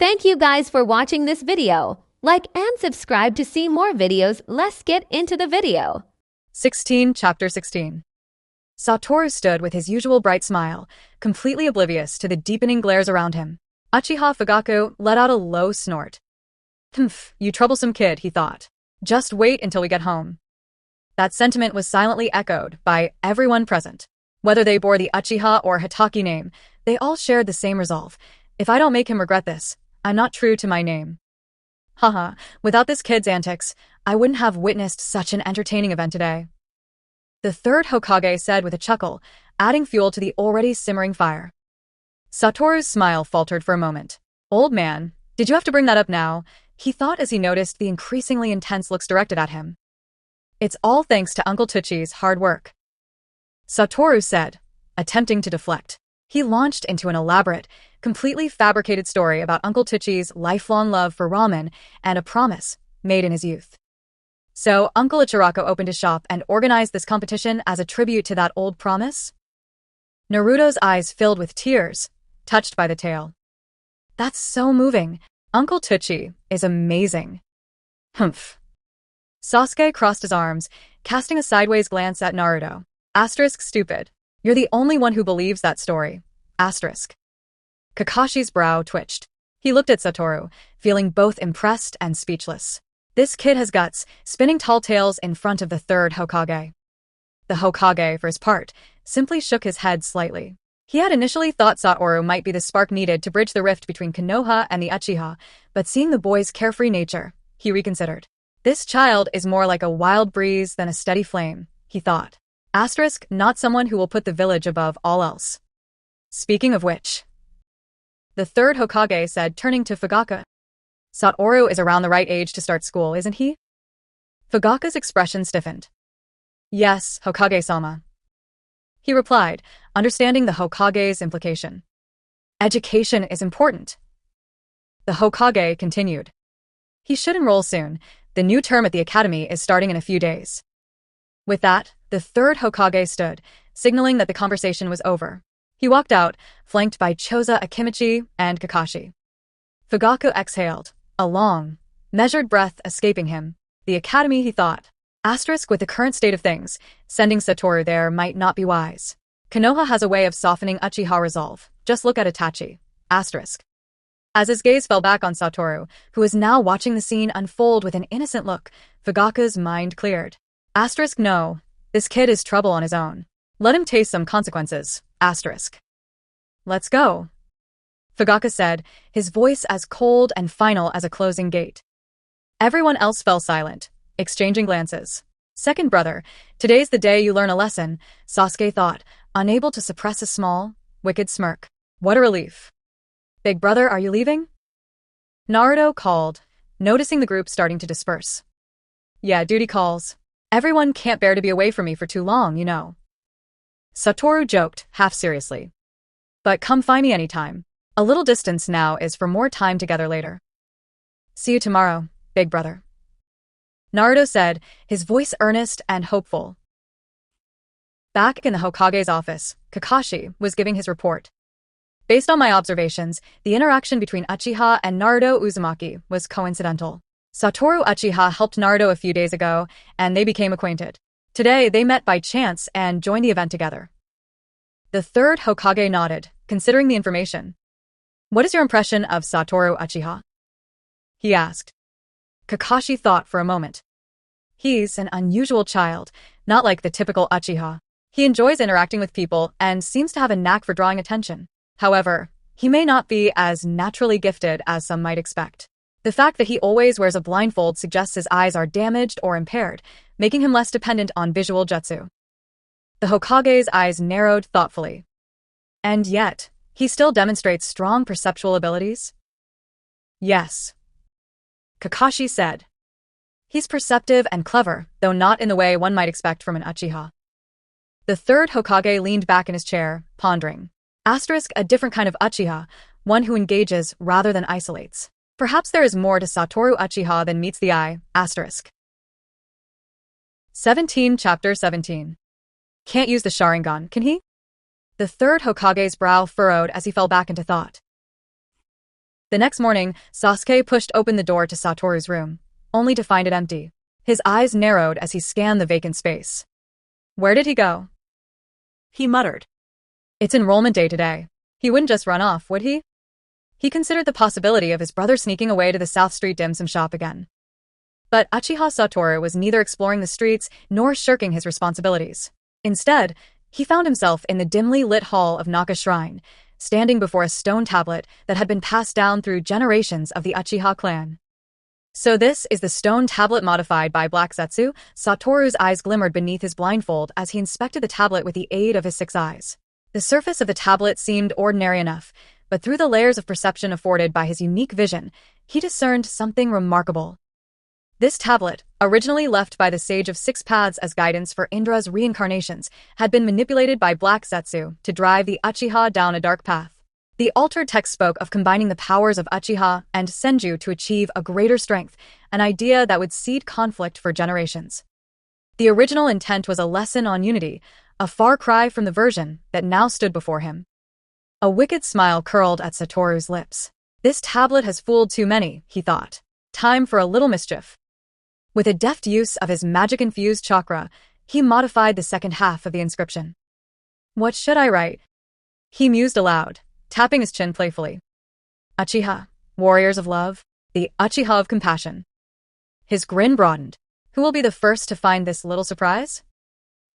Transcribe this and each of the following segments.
Thank you guys for watching this video. Like and subscribe to see more videos. Let's get into the video. 16 Chapter 16. Satoru stood with his usual bright smile, completely oblivious to the deepening glares around him. Uchiha Fugaku let out a low snort. "Humph, you troublesome kid," he thought. "Just wait until we get home." That sentiment was silently echoed by everyone present. Whether they bore the Uchiha or Hitaki name, they all shared the same resolve. If I don't make him regret this, I'm not true to my name. Haha, without this kid's antics, I wouldn't have witnessed such an entertaining event today. The third Hokage said with a chuckle, adding fuel to the already simmering fire. Satoru's smile faltered for a moment. "Old man, did you have to bring that up now?" he thought as he noticed the increasingly intense looks directed at him. "It's all thanks to Uncle Tuchi's hard work," Satoru said, attempting to deflect. He launched into an elaborate, completely fabricated story about Uncle Tuchi's lifelong love for ramen and a promise made in his youth. So, Uncle Ichirako opened his shop and organized this competition as a tribute to that old promise? Naruto's eyes filled with tears, touched by the tale. "That's so moving. Uncle Tuchi is amazing." Humph. Sasuke crossed his arms, casting a sideways glance at Naruto. Asterisk stupid. You're the only one who believes that story. Asterisk. Kakashi's brow twitched. He looked at Satoru, feeling both impressed and speechless. This kid has guts, spinning tall tales in front of the third Hokage. The Hokage, for his part, simply shook his head slightly. He had initially thought Satoru might be the spark needed to bridge the rift between Konoha and the Uchiha, but seeing the boy's carefree nature, he reconsidered. This child is more like a wild breeze than a steady flame, he thought. Asterisk, not someone who will put the village above all else. Speaking of which, the third Hokage said, turning to Fugaku. Satoru is around the right age to start school, isn't he? Fugaku's expression stiffened. Yes, Hokage-sama, he replied, understanding the Hokage's implication. Education is important. The Hokage continued. He should enroll soon. The new term at the academy is starting in a few days. With that, the third Hokage stood, signaling that the conversation was over. He walked out, flanked by Choza Akimichi and Kakashi. Fugaku exhaled, a long, measured breath escaping him. The academy, he thought. Asterisk, with the current state of things, sending Satoru there might not be wise. Konoha has a way of softening Uchiha resolve. Just look at Itachi. Asterisk. As his gaze fell back on Satoru, who was now watching the scene unfold with an innocent look, Fugaku's mind cleared. Asterisk, no. This kid is trouble on his own. Let him taste some consequences. Asterisk. Let's go, Fugaku said, his voice as cold and final as a closing gate. Everyone else fell silent, exchanging glances. Second brother, today's the day you learn a lesson, Sasuke thought, unable to suppress a small, wicked smirk. What a relief. Big brother, are you leaving? Naruto called, noticing the group starting to disperse. Yeah, duty calls. Everyone can't bear to be away from me for too long, you know. Satoru joked, half seriously. But come find me anytime. A little distance now is for more time together later. See you tomorrow, big brother, Naruto said, his voice earnest and hopeful. Back in the Hokage's office, Kakashi was giving his report. Based on my observations, the interaction between Uchiha and Naruto Uzumaki was coincidental. Satoru Uchiha helped Naruto a few days ago, and they became acquainted. Today, they met by chance and joined the event together. The third Hokage nodded, considering the information. What is your impression of Satoru Uchiha? He asked. Kakashi thought for a moment. He's an unusual child, not like the typical Uchiha. He enjoys interacting with people and seems to have a knack for drawing attention. However, he may not be as naturally gifted as some might expect. The fact that he always wears a blindfold suggests his eyes are damaged or impaired, making him less dependent on visual jutsu. The Hokage's eyes narrowed thoughtfully. And yet, he still demonstrates strong perceptual abilities? Yes, Kakashi said. He's perceptive and clever, though not in the way one might expect from an Uchiha. The third Hokage leaned back in his chair, pondering. Asterisk, a different kind of Uchiha, one who engages rather than isolates. Perhaps there is more to Satoru Uchiha than meets the eye. Asterisk. 17 Chapter 17. Can't use the Sharingan, can he? The third Hokage's brow furrowed as he fell back into thought. The next morning, Sasuke pushed open the door to Satoru's room, only to find it empty. His eyes narrowed as he scanned the vacant space. Where did he go? He muttered. It's enrollment day today. He wouldn't just run off, would he? He considered the possibility of his brother sneaking away to the South Street dim sum shop again. But Uchiha Satoru was neither exploring the streets nor shirking his responsibilities. Instead, he found himself in the dimly lit hall of Naka Shrine, standing before a stone tablet that had been passed down through generations of the Uchiha clan. So this is the stone tablet modified by Black Zetsu? Satoru's eyes glimmered beneath his blindfold as he inspected the tablet with the aid of his 6 eyes. The surface of the tablet seemed ordinary enough, but through the layers of perception afforded by his unique vision, he discerned something remarkable. This tablet, originally left by the Sage of 6 Paths as guidance for Indra's reincarnations, had been manipulated by Black Zetsu to drive the Uchiha down a dark path. The altered text spoke of combining the powers of Uchiha and Senju to achieve a greater strength, an idea that would seed conflict for generations. The original intent was a lesson on unity, a far cry from the version that now stood before him. A wicked smile curled at Satoru's lips. This tablet has fooled too many, he thought. Time for a little mischief. With a deft use of his magic-infused chakra, he modified the second half of the inscription. What should I write? He mused aloud, tapping his chin playfully. Uchiha, warriors of love, the Uchiha of compassion. His grin broadened. Who will be the first to find this little surprise?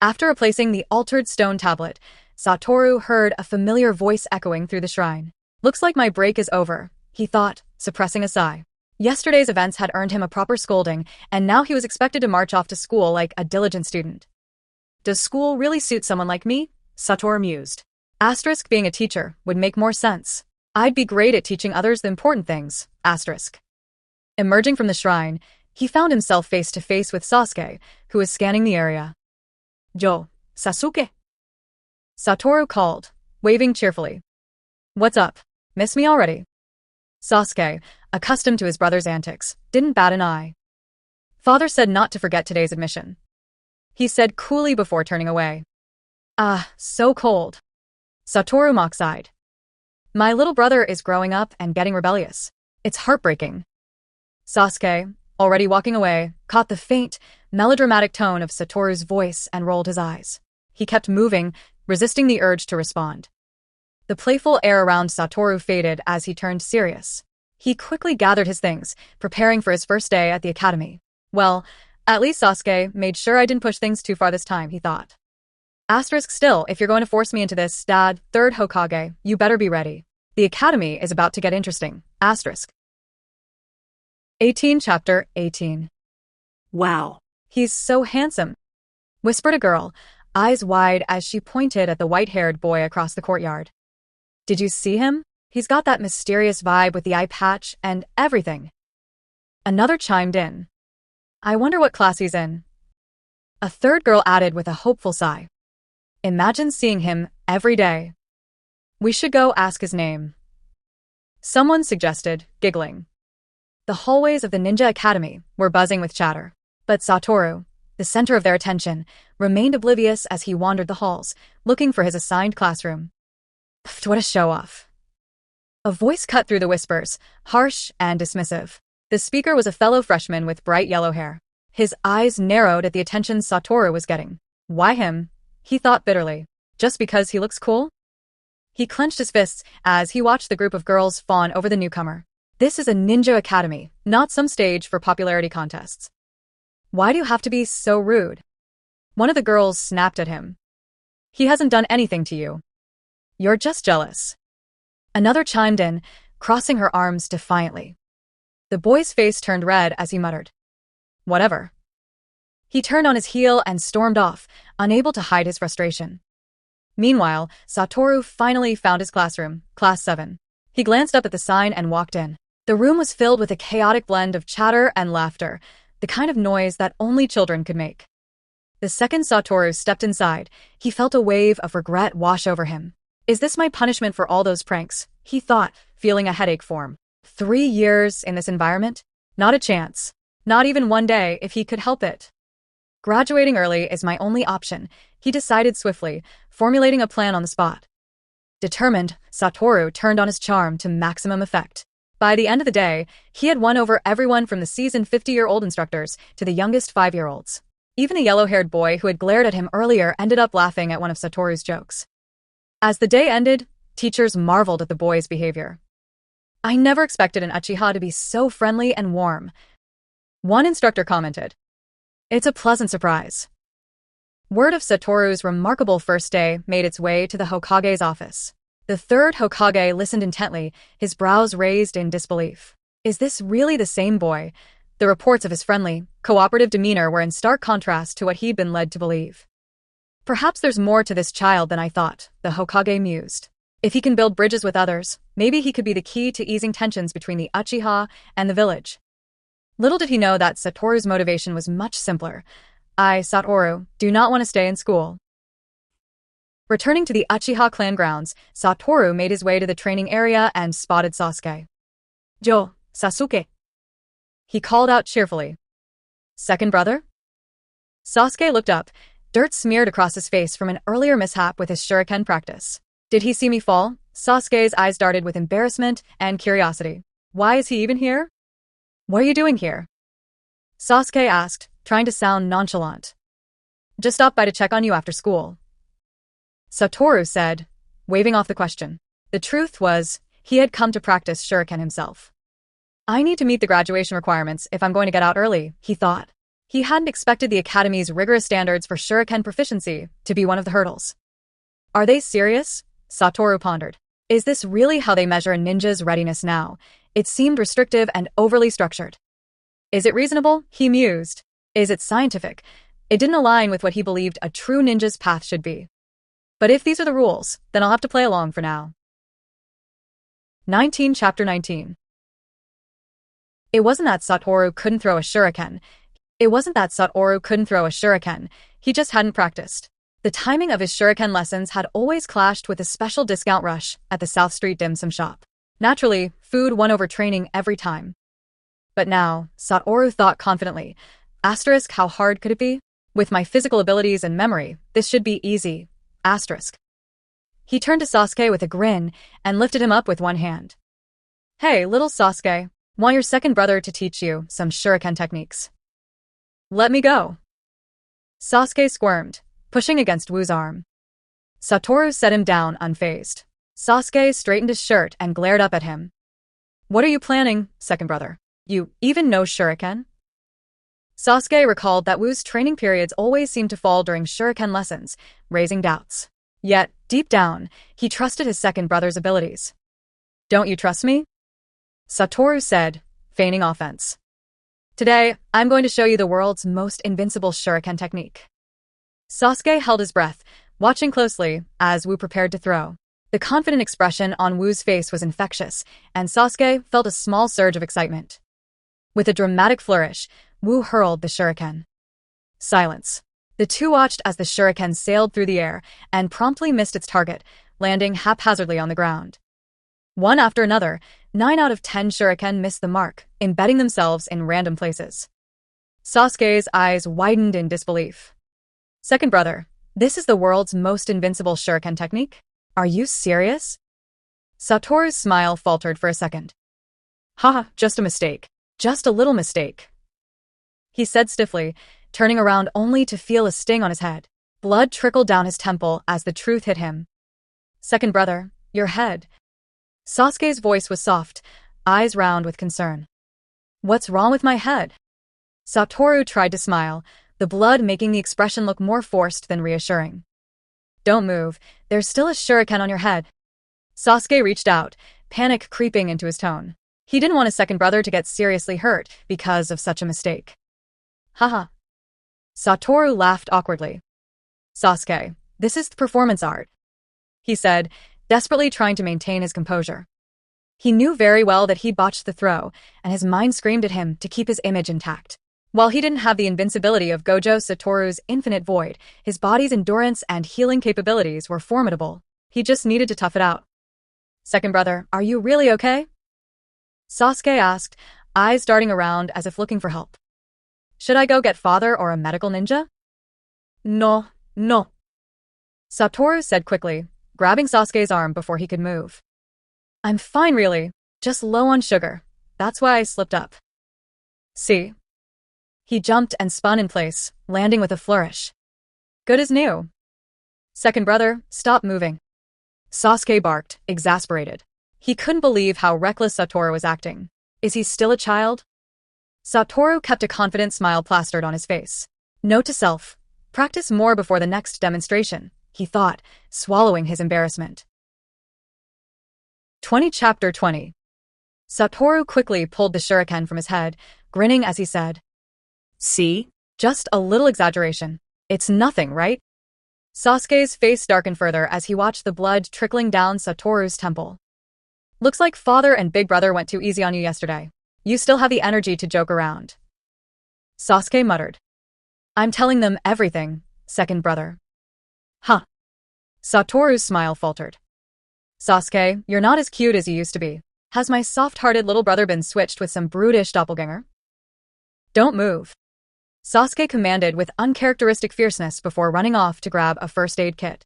After replacing the altered stone tablet, Satoru heard a familiar voice echoing through the shrine. Looks like my break is over, he thought, suppressing a sigh. Yesterday's events had earned him a proper scolding, and now he was expected to march off to school like a diligent student. Does school really suit someone like me? Satoru mused. Asterisk being a teacher would make more sense. I'd be great at teaching others the important things. Asterisk. Emerging from the shrine, he found himself face to face with Sasuke, who was scanning the area. Jo, Sasuke. Satoru called, waving cheerfully. What's up? Miss me already? Sasuke, accustomed to his brother's antics, didn't bat an eye. Father said not to forget today's admission. He said coolly before turning away. Ah, so cold. Satoru mock-sighed. My little brother is growing up and getting rebellious. It's heartbreaking. Sasuke, already walking away, caught the faint, melodramatic tone of Satoru's voice and rolled his eyes. He kept moving, resisting the urge to respond. The playful air around Satoru faded as he turned serious. He quickly gathered his things, preparing for his first day at the academy. Well, at least Sasuke made sure I didn't push things too far this time, he thought. Asterisk still, if you're going to force me into this, Dad, 3rd Hokage, you better be ready. The academy is about to get interesting. Asterisk. 18 Chapter 18. Wow. He's so handsome, whispered a girl, eyes wide as she pointed at the white-haired boy across the courtyard. Did you see him? He's got that mysterious vibe with the eye patch and everything. Another chimed in. I wonder what class he's in. A third girl added with a hopeful sigh. Imagine seeing him every day. We should go ask his name. Someone suggested, giggling. The hallways of the Ninja Academy were buzzing with chatter, but Satoru, the center of their attention, remained oblivious as he wandered the halls, looking for his assigned classroom. Pfft, what a show-off. A voice cut through the whispers, harsh and dismissive. The speaker was a fellow freshman with bright yellow hair. His eyes narrowed at the attention Satoru was getting. Why him? He thought bitterly. Just because he looks cool? He clenched his fists as he watched the group of girls fawn over the newcomer. This is a ninja academy, not some stage for popularity contests. Why do you have to be so rude? One of the girls snapped at him. He hasn't done anything to you. You're just jealous. Another chimed in, crossing her arms defiantly. The boy's face turned red as he muttered. Whatever. He turned on his heel and stormed off, unable to hide his frustration. Meanwhile, Satoru finally found his classroom, Class 7. He glanced up at the sign and walked in. The room was filled with a chaotic blend of chatter and laughter, the kind of noise that only children could make. The second Satoru stepped inside, he felt a wave of regret wash over him. Is this my punishment for all those pranks? He thought, feeling a headache form. 3 years in this environment? Not a chance. Not even one day if he could help it. Graduating early is my only option, he decided swiftly, formulating a plan on the spot. Determined, Satoru turned on his charm to maximum effect. By the end of the day, he had won over everyone from the seasoned 50-year-old instructors to the youngest 5-year-olds. Even the yellow-haired boy who had glared at him earlier ended up laughing at one of Satoru's jokes. As the day ended, teachers marveled at the boy's behavior. I never expected an uchiha to be so friendly and warm. One instructor commented, "It's a pleasant surprise." Word of Satoru's remarkable first day made its way to the Hokage's office. The third Hokage listened intently, his brows raised in disbelief. Is this really the same boy? The reports of his friendly, cooperative demeanor were in stark contrast to what he'd been led to believe. Perhaps there's more to this child than I thought, the Hokage mused. If he can build bridges with others, maybe he could be the key to easing tensions between the Uchiha and the village. Little did he know that Satoru's motivation was much simpler. I, Satoru, do not want to stay in school. Returning to the Uchiha clan grounds, Satoru made his way to the training area and spotted Sasuke. "Jo, Sasuke," he called out cheerfully. "Second brother?" Sasuke looked up, dirt smeared across his face from an earlier mishap with his shuriken practice. Did he see me fall? Sasuke's eyes darted with embarrassment and curiosity. Why is he even here? What are you doing here? Sasuke asked, trying to sound nonchalant. Just stopped by to check on you after school, Satoru said, waving off the question. The truth was, he had come to practice shuriken himself. I need to meet the graduation requirements if I'm going to get out early, he thought. He hadn't expected the Academy's rigorous standards for shuriken proficiency to be one of the hurdles. Are they serious? Satoru pondered. Is this really how they measure a ninja's readiness now? It seemed restrictive and overly structured. Is it reasonable? He mused. Is it scientific? It didn't align with what he believed a true ninja's path should be. But if these are the rules, then I'll have to play along for now. Chapter 19. It wasn't that Satoru couldn't throw a shuriken. He just hadn't practiced. The timing of his shuriken lessons had always clashed with a special discount rush at the South Street dim sum shop. Naturally, food won over training every time. But now, Satoru thought confidently, asterisk, how hard could it be? With my physical abilities and memory, this should be easy. Asterisk. He turned to Sasuke with a grin and lifted him up with one hand. Hey, little Sasuke, want your second brother to teach you some shuriken techniques? Let me go. Sasuke squirmed, pushing against Wu's arm. Satoru set him down unfazed. Sasuke straightened his shirt and glared up at him. What are you planning, second brother? You even know shuriken? Sasuke recalled that Wu's training periods always seemed to fall during shuriken lessons, raising doubts. Yet, deep down, he trusted his second brother's abilities. Don't you trust me? Satoru said, feigning offense. Today, I'm going to show you the world's most invincible shuriken technique. Sasuke held his breath, watching closely as Wu prepared to throw. The confident expression on Wu's face was infectious, and Sasuke felt a small surge of excitement. With a dramatic flourish, Wu hurled the shuriken. Silence. The two watched as the shuriken sailed through the air and promptly missed its target, landing haphazardly on the ground. One after another, 9 out of 10 shuriken missed the mark, embedding themselves in random places. Sasuke's eyes widened in disbelief. Second brother, this is the world's most invincible shuriken technique? Are you serious? Satoru's smile faltered for a second. Haha, just a mistake. Just a little mistake. He said stiffly, turning around only to feel a sting on his head. Blood trickled down his temple as the truth hit him. Second brother, your head. Sasuke's voice was soft, eyes round with concern. What's wrong with my head? Satoru tried to smile, the blood making the expression look more forced than reassuring. Don't move, there's still a shuriken on your head. Sasuke reached out, panic creeping into his tone. He didn't want his second brother to get seriously hurt because of such a mistake. Haha. Satoru laughed awkwardly. Sasuke, this is performance art, he said, desperately trying to maintain his composure. He knew very well that he botched the throw, and his mind screamed at him to keep his image intact. While he didn't have the invincibility of Gojo Satoru's infinite void, his body's endurance and healing capabilities were formidable. He just needed to tough it out. Second brother, are you really okay? Sasuke asked, eyes darting around as if looking for help. Should I go get father or a medical ninja? No. Satoru said quickly, grabbing Sasuke's arm before he could move. I'm fine really, Just low on sugar. That's why I slipped up. See? He jumped and spun in place, landing with a flourish. Good as new. Second brother, stop moving. Sasuke barked, exasperated. He couldn't believe how reckless Satoru was acting. Is he still a child? Satoru kept a confident smile plastered on his face. Note to self, practice more before the next demonstration, he thought, swallowing his embarrassment. Chapter 20. Satoru quickly pulled the shuriken from his head, grinning as he said, See? just a little exaggeration. It's nothing, right? Sasuke's face darkened further as he watched the blood trickling down Satoru's temple. Looks like father and big brother went too easy on you yesterday. You still have the energy to joke around. Sasuke muttered. I'm telling them everything, second brother. Huh. Satoru's smile faltered. Sasuke, you're not as cute as you used to be. Has my soft-hearted little brother been switched with some brutish doppelganger? Don't move. Sasuke commanded with uncharacteristic fierceness before running off to grab a first aid kit.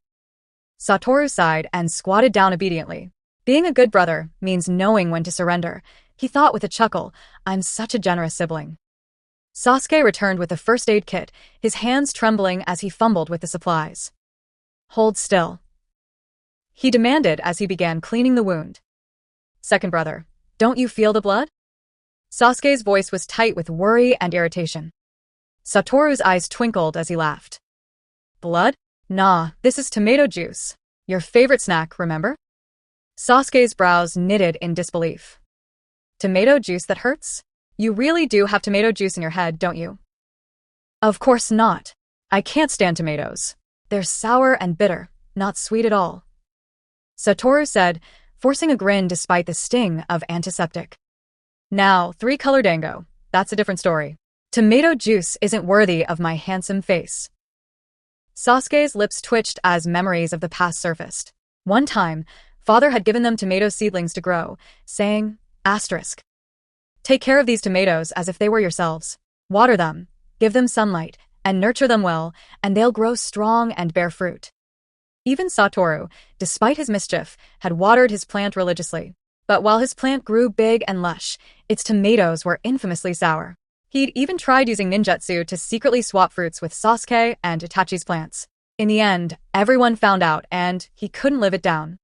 Satoru sighed and squatted down obediently. Being a good brother means knowing when to surrender, he thought with a chuckle. I'm such a generous sibling. Sasuke returned with the first aid kit, his hands trembling as he fumbled with the supplies. Hold still, he demanded as he began cleaning the wound. Second brother, don't you feel the blood? Sasuke's voice was tight with worry and irritation. Satoru's eyes twinkled as he laughed. Blood? Nah, this is tomato juice. Your favorite snack, remember? Sasuke's brows knitted in disbelief. Tomato juice that hurts? You really do have tomato juice in your head, don't you? Of course not. I can't stand tomatoes. They're sour and bitter, not sweet at all. Satoru said, forcing a grin despite the sting of antiseptic. Now, three-color dango. That's a different story. Tomato juice isn't worthy of my handsome face. Sasuke's lips twitched as memories of the past surfaced. One time, father had given them tomato seedlings to grow, saying, asterisk. Take care of these tomatoes as if they were yourselves. Water them, give them sunlight, and nurture them well, and they'll grow strong and bear fruit. Even Satoru, despite his mischief, had watered his plant religiously. But while his plant grew big and lush, its tomatoes were infamously sour. He'd even tried using ninjutsu to secretly swap fruits with Sasuke and Itachi's plants. In the end, everyone found out and he couldn't live it down.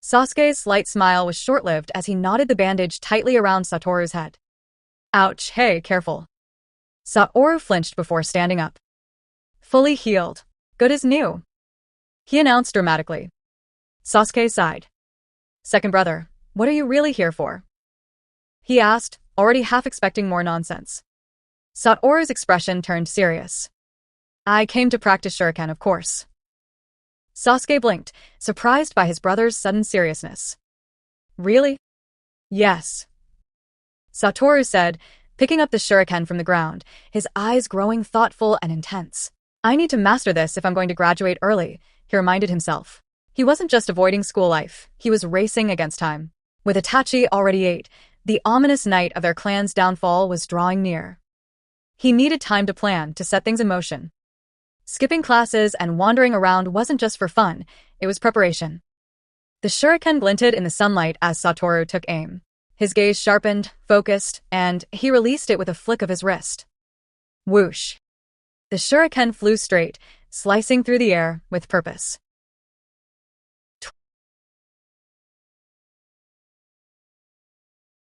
Sasuke's slight smile was short-lived as he knotted the bandage tightly around Satoru's head. Ouch, hey, careful. Satoru flinched before standing up. Fully healed. Good as new, he announced dramatically. Sasuke sighed. Second brother, what are you really here for? He asked, already half expecting more nonsense. Satoru's expression turned serious. I came to practice shuriken, of course. Sasuke blinked, surprised by his brother's sudden seriousness. Really? Yes. Satoru said, picking up the shuriken from the ground, his eyes growing thoughtful and intense. I need to master this if I'm going to graduate early, he reminded himself. He wasn't just avoiding school life, he was racing against time. With Itachi already 8, the ominous night of their clan's downfall was drawing near. He needed time to plan, to set things in motion. Skipping classes and wandering around wasn't just for fun, it was preparation. The shuriken glinted in the sunlight as Satoru took aim. His gaze sharpened, focused, and he released it with a flick of his wrist. Whoosh. The shuriken flew straight, slicing through the air with purpose.